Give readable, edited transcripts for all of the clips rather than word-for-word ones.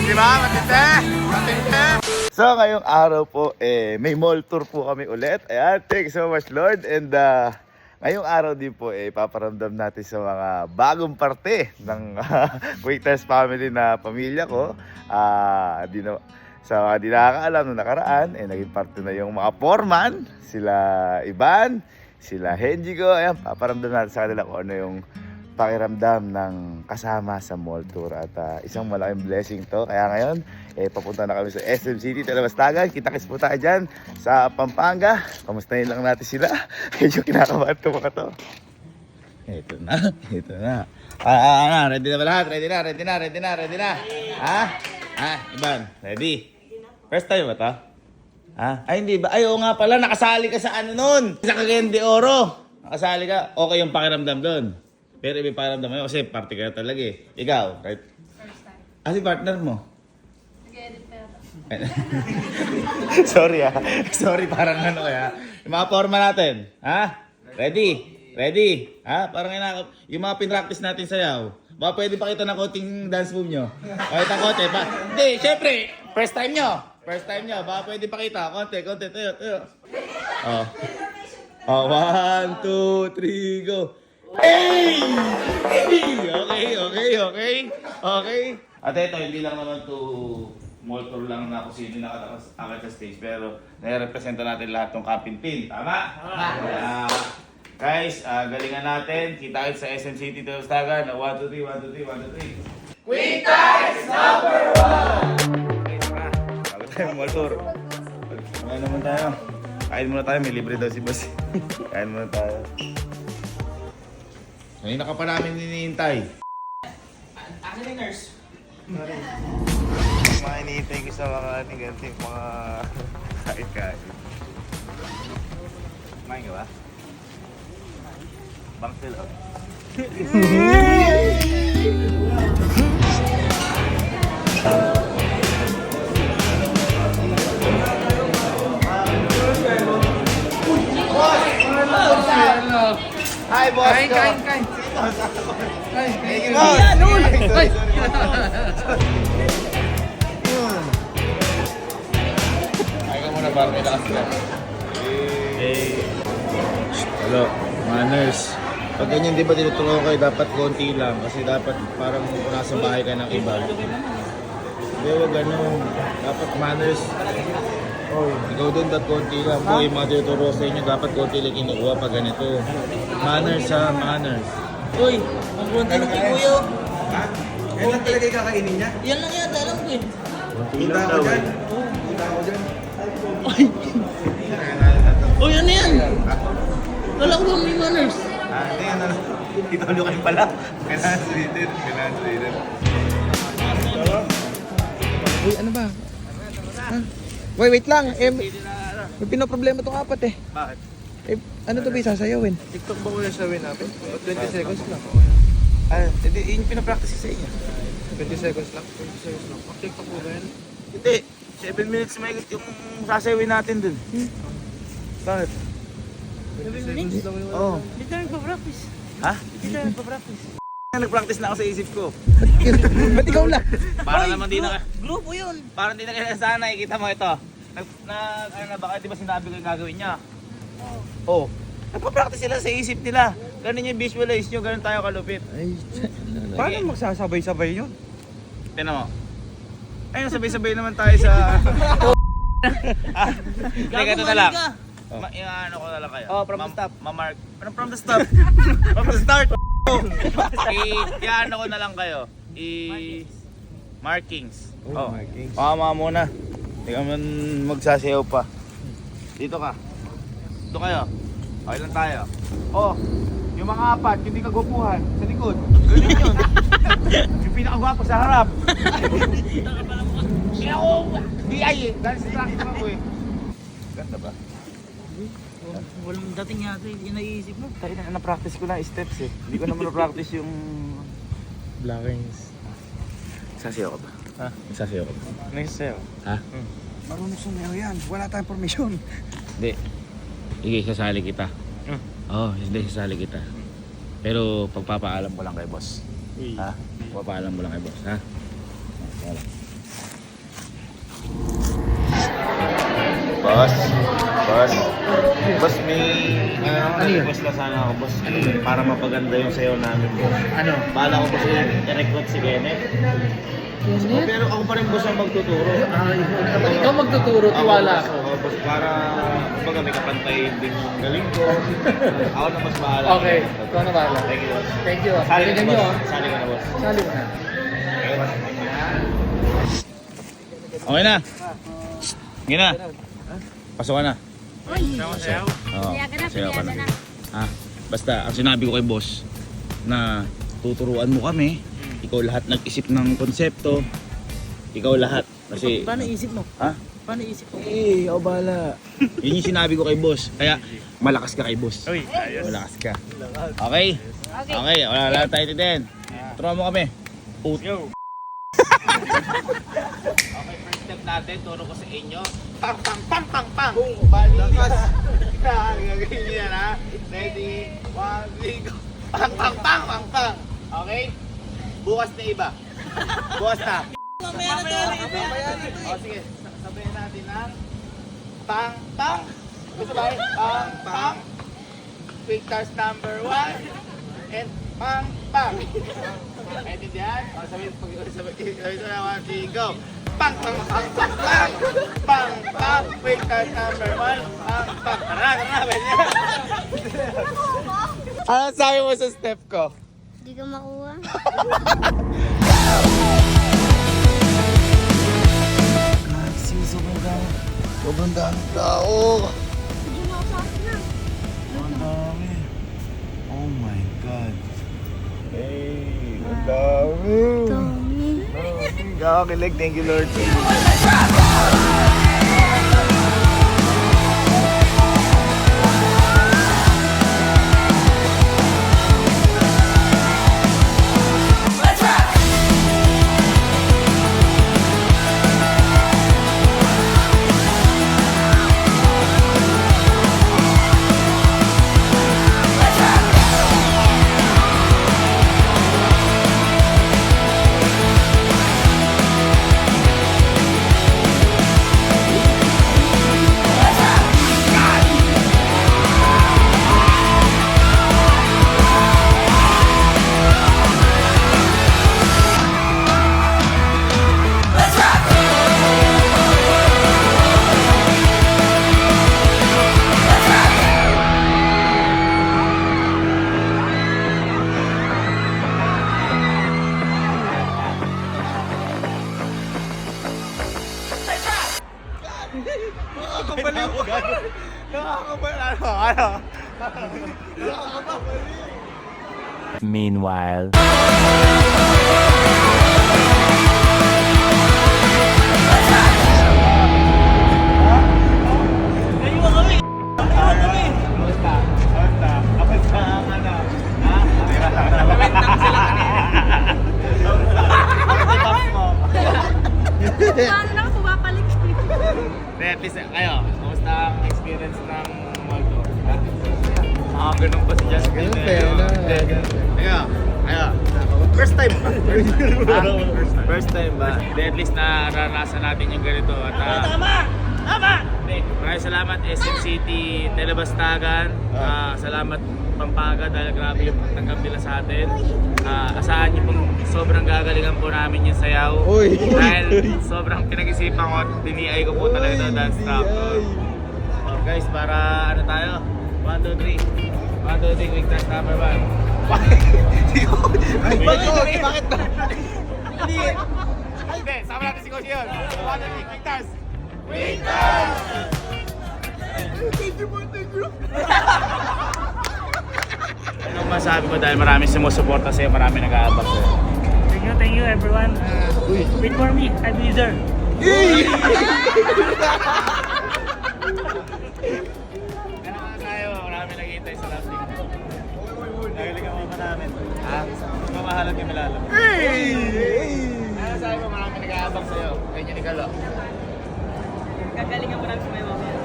Di ba? Matindi! Matindi! So, ngayong araw po, may mall tour po kami ulit. Ayan, thank you so much, Lord. And ngayong araw din po, paparamdam natin sa mga bagong parte ng Quick-Test family na pamilya ko. Sa mga di nakakaalam nung nakaraan, naging parte na yung mga foreman, sila Ivan, sila Henjigo. Ayan, paparamdam natin sa kanila kung ano yung pakiramdam ng kasama sa mall tour at isang malaking blessing to. Kaya ngayon, papunta na kami sa SM City, Talabastagan. Kita-kits po tayo dyan sa Pampanga. Kamustahin lang natin sila. Medyo kinakabahan to mga to. Ito na. Ready na ba lahat? Ready na. Ivan, ready? First time ba to? Ay hindi ba? Ay oo nga pala, nakasali ka sa ano nun? Sa Cagayan de Oro. Nakasali ka, okay yung pakiramdam doon. Pero may pakiramdam mo kasi party ka na talaga eh. Ikaw, right? First time. Si partner mo? Nag-edit pa yata. Sorry Sorry, parang ano kaya. Yung mga forma natin. Ready? Parang yung mga pinractice natin sayaw. Baka pwede pakita ng konting dance move nyo. Pakita konti pa. Hindi, syempre, first time nyo. Baka pwede pakita. Konti. Tayo. Oh, 1, 2, 3, go. Hey! Okay. At ito, hindi lang naman to mall tour lang na kung sino nakakakit sa stage. Pero nare-representa natin lahat ng Captain Pin. Tama? Guys, galingan natin. Kita-kits sa SM City, Talabastagan. 1, 2, 3. Quick-Test number 1! Okay, tara. Bago tayo mall tour. Kain naman tayo. Kain muna tayo. May libre daw si boss. Kain muna tayo. Kanina ka pa namin hinihintay. Ano yung nurse? Mga hinihintay ko sa mga ganting mga kain-kain. Kumain ka ba? Bangsil oh. Hi, boss! Kain! Yan, uy! Ay ka muna ba? May lakas ka. Hello, mga nurse. Pag ganyan, di ba tinuturuan kayo, dapat konti lang. Kasi dapat parang kung nasa bahay ka ng iba. Hindi, wag ganun. Dapat manners. Ikaw doon, dapat konti lang. Boy, mga tinuturo sa inyo, dapat konti lang kinukuha pag ganito. Manners manners. Uy, ang konti ng kuyo. Yan lang talaga yung kakainin niya? Yan lang yata, alam ko eh. Konti lang daw eh. Punta ako dyan. Uy, ano yan? Wala ko ba may manners? Hindi, ano. Itulo kayo pala. Kailangan sulitin. Uy, ano ba? Uy, wait lang. May pinoproblema tong apat eh. Bakit? Ano to ba sasayawin? TikTok ba muna siya natin? 20 seconds lang. Hindi, yung pinapractice sa inyo. 20 seconds lang. Ang TikTok mo ba yan? Hindi. 7 minutes may yung sasayawin natin dun. Bakit? 7 minutes? Oo. Hindi tayo nagpa-practice. Ha? Hindi tayo nagpa-practice. Nag-practice na ako sa isip ko. Ba't ikaw lang? Para naman di na Grupo yun. Parang di na kailangan sana nakikita mo ito. Ano na baka di ba sinabi ko yung gagawin niya? Oo. Nagpa-practice sila sa isip nila. Ganun yung visualize nyo, ganun tayo kalupit. Ay, Paano magsasabay-sabay yun? Tinan mo. Ayun, sabay-sabay naman tayo sa... Ganito na lang. Ano ko na lang kayo. From the stop. Mamark. Ano from the stop? From the start. I-ano ko na lang kayo. Markings. Markings. Mama muna. Hindi ka man magsasayaw pa. Dito ka. Dito kayo. Okay lang tayo. Yung mga apat, hindi kagwapuhan. Sa likod. Ganun yun. Yung pinakagwapo sa harap. Di ay eh. Dahil sa traffic ako eh. Ganda ba? Walang dating yata, hindi naiisip mo. Tayo na-practice ko lang steps eh. Hindi ko naman na-practice yung... Blockings. Sasayaw ka ba? Ha? Sasayaw ka ba? Nasayaw. Ha? Marunong sumayaw yan. Wala tayong permission. Hindi. Sige, sasali kita. Hindi, sasali kita. Pero pagpapaalam ko lang kay boss. Ha? Pagpapaalam mo lang kay boss, ha? Wala. request lang sana ako, boss. Para mapaganda yung sayo namin, boss. Ano? Bala ko, boss, i-recruit si Kenneth. Kenneth? Pero ako pa rin, boss, ang magtuturo. Ikaw magtuturo, tiwala ako. Ako, boss, para, kumbaga, may kapantay din yung galing ko. Ako na mas bahala. Okay, ikaw na bahala. Thank you, boss. Thank you. Sali ka, Galingan nyo, boss. ah. Sali ka na, boss. Sali mo na. Okay, boss. Okay na. Sige na. Pasok ka na. Sayaw. Oo, Payagan na, sayaw ka payagan na. Ha? Basta, ang sinabi ko kay boss, na tuturuan mo kami, ikaw lahat nag-isip ng konsepto, ikaw lahat. Kasi, Paano isip mo? ha? Paano isip mo? Ikaw bahala. Yun yung sinabi ko kay boss. Kaya, malakas ka kay boss. Uy, ayos. Malakas ka. Okay? Okay, wala tayo din. Turuan mo kami. Yo. Okay, first step natin, turo ko sa inyo. Pang, pang, pang, pang, pang! Balikas! Gagawin niyo yan, ha? Ready? 1, 2, go! Pang, pang, pang, pang, pang! Okay? Bukas na iba. Bukas na. Mamaya na to. O sige, sabayin natin ng pang, pang! Gusto ba? Pang, pang! Quick stars number 1 and pang, pang! Naintindihan? O sabihin, sabihin na 1, 2, go! Pang, pang, pang, pang, pang! Pang, pang! Quick stars number 1, pang, pang! Tara, tara, ganyan! Ano sabi mo sa step ko? Hindi ka makuha. Kasi sobrang daming tao. Ang dami. Oh my God. Hey, ang dami. Kakakilig. Thank you, Lord. Nakakabaliw ka. Nakakabaliw. Ano? Meanwhile. Basta. Basta ang ano. Ha? Nabentang sila kanina. Paano na ako pumapalik? At least kayo, kamusta ang experience ng mall tour? Ganun pa si Justin. Ganun pa yun, Teka, first time ba? First time ba? At least naranasan natin yung ganito. At, maraming salamat SM City, Telebastagan. Salamat Pampanga dahil grabe yung pagtanggap nila sa atin. Asahan niyo pong sobrang gagalingan po namin yung sayaw. Uy! Dahil sobrang pinag-isipan ko at diniay ko po talaga ito dance instructor. Guys, para ano tayo? 1, 2, 3. 1, 2, 3, quick test number 1. Bakit ba? Hindi, sama natin si Coach yun. 1, 2, 3, quick test! Quick test! Anong masabi mo dahil maraming sumusuporta sa'yo, maraming nag-aabang sa'yo? Thank you everyone. Wait for me, I'll be there. Ano tayo, maraming naghihintay sa last week. Nagaling ang mga namin. Ha? Mamahalan kami lalo. Ano sabi mo, maraming nag-aabang sa'yo? Kanya ni Kalo. Gagalingan mo lang sa may mamaya.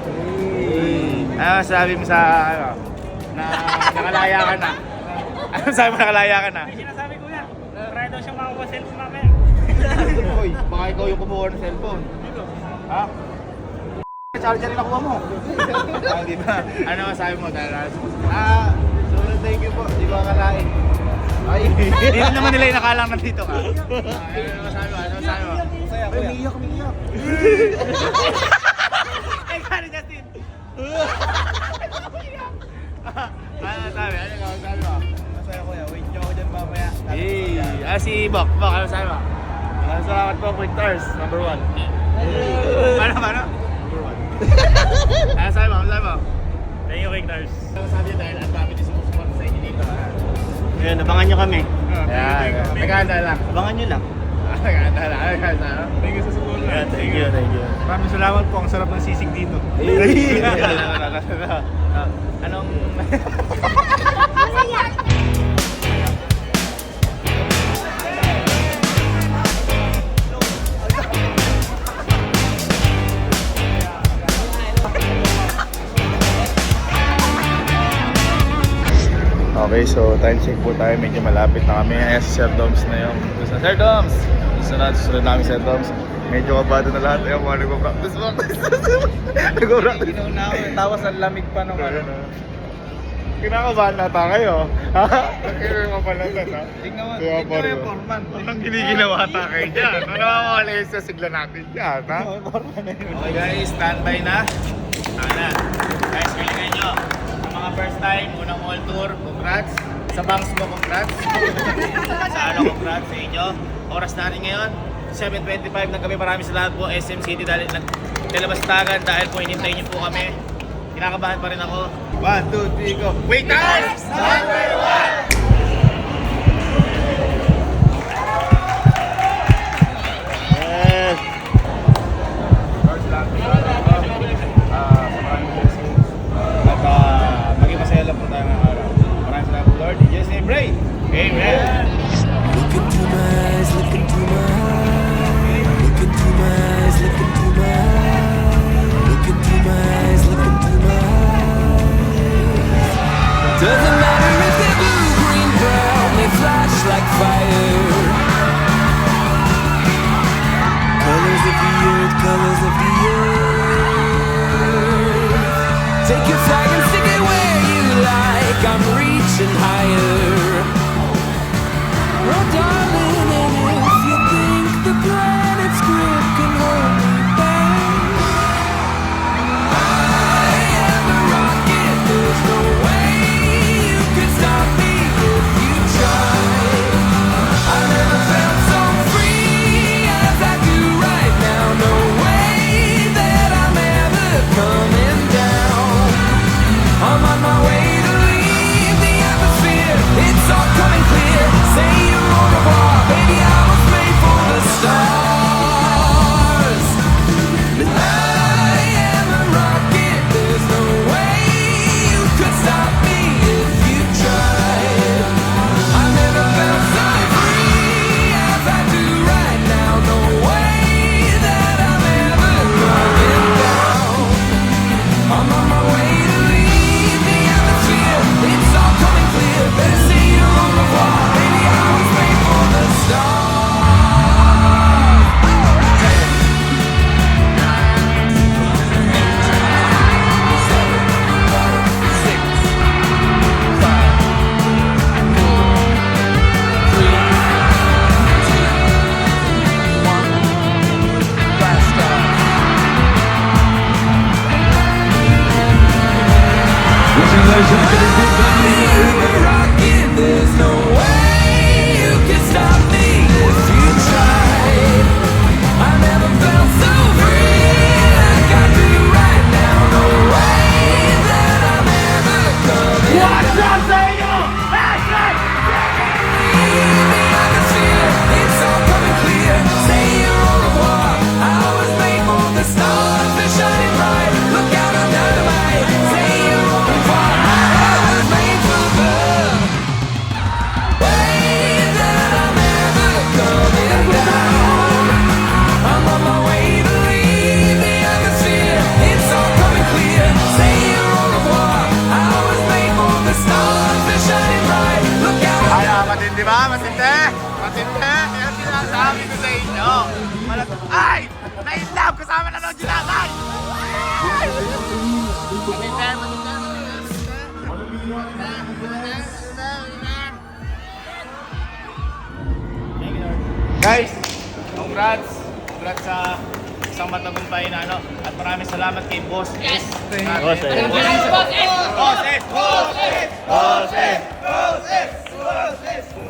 Ano sabi mo sa, ano, na nakalaya ka na? Ano sabi mo nakalaya ka na? May sinasabi ko yan. Try daw siyang makakuha cellphone namin. Uy, baka ikaw yung kumuha ng cellphone. Ha? Charger rin nakuha mo. Di ba? Ano masabi mo? Sobrang thank you po. Di ko akalain. Ay, hindi naman nila inakalang nandito ka. Ano masabi mo? Ano masabi mo? Masaya ko yan. Umiiyak. Ay, kari Justin. Ano sabi? Ano sabi mo? Masaya ko yan. Wait nyo ako dyan mamaya. Si Bok. Bok, ano sabi mo? Salamat po, Quick Tars. Number 1. Paano? Number 1. Ano sabi mo? Ano sabi mo? Thank you, Victors. Ano sabi niya dahil ang dami din sumusuporta sa inyo dito. Ayan, abangan nyo kami. Ayan, nag-aanda lang. Abangan nyo lang. Nag-aanda lang. Thank you sa support. Thank you. Maraming salamat po. Ang sarap ng sisig dito. Anong... Okay, so time check po tayo. Medyo malapit na kami. Ayan si Sir Doms na yung Sir Doms! Susunod namin Sir Doms. Medyo kabado na lahat. Ayan mga nag-practice. Nag-practice. Ginauna ako, tawas ang lamig pa nung ano. Kinakabahan na tayo. Ha? Kaya ka pala na. Tignan mo Kaya pa rin. yung foreman. Anong giniginawa tayo dyan? Ano namamali sa sigla natin dyan, ha? Okay guys, standby na. Sana. Guys, galingan nyo. Sa mga first time, unang all tour, congrats. Sa banks mo, congrats. Sa ano, congrats sa inyo. Oras natin ngayon, 7:25 ng gabi. Maraming salamat po, SM City, dahil nagtalabastagan dahil po inintay niyo po kami. Kinakabahan pa rin ako. 1, 2, 3, go! Waiters! Number 1! Yes! Lord, salamat po sa maraming blessings. At maging masaya lang po tayo ngayong araw. Maraming salamat po, Lord. In Jesus' name, pray! Amen! Look into my eyes, look into my eyes. Look into my eyes, look into my eyes. Look into my eyes, look into my eyes. Doesn't matter if they're blue, green, brown, they flash like fire. Colors of the earth, colors of the earth. Take your flag and stick it where you like. I'm reaching higher. Oh darling, and if you think the planet's grip can hold me back, I am a rocket, there's no way you can stop me if you try. I never felt so free as I do right now. No way that I'm ever coming down. I'm on my way to leave the atmosphere. It's all coming clear. Say au revoir, baby, I was made for the stars. But I am a rocket. There's no way you could stop me if you tried. I never felt so free as I do right now. No way that I'm ever coming down. I'm on my way to leave the atmosphere. It's all coming clear. Better say au revoir, baby, I was made for the stars. There's no way you can stop me if you tried. I never felt so free like I do right now. No way that I'm ever coming. What's up, Zayo? The atmosphere, it's all coming clear. Say au revoir. I was made for the stars, they're shining bright. Look out, I'm dynamite. Say au revoir. I was made for the sa isang matagumpay na ano. At maraming salamat kay Boss S. Boss S.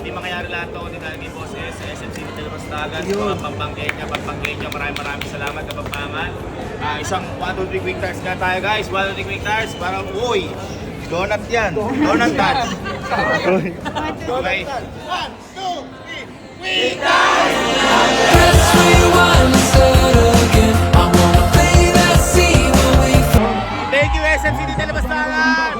Hindi makayari lahat to kundi dahil kay Boss S, SMC ni Talabastagan, sa mga pampangkenya, maraming salamat Kapampangan. Isang 1, 2, 3 quick tarts na tayo guys, 1, 2, 3 quick tarts, parang uy, donut yan, donut touch. Okay. Press rewind and start again. I wanna play that scene when we Thank you SMC ni Talabastagan!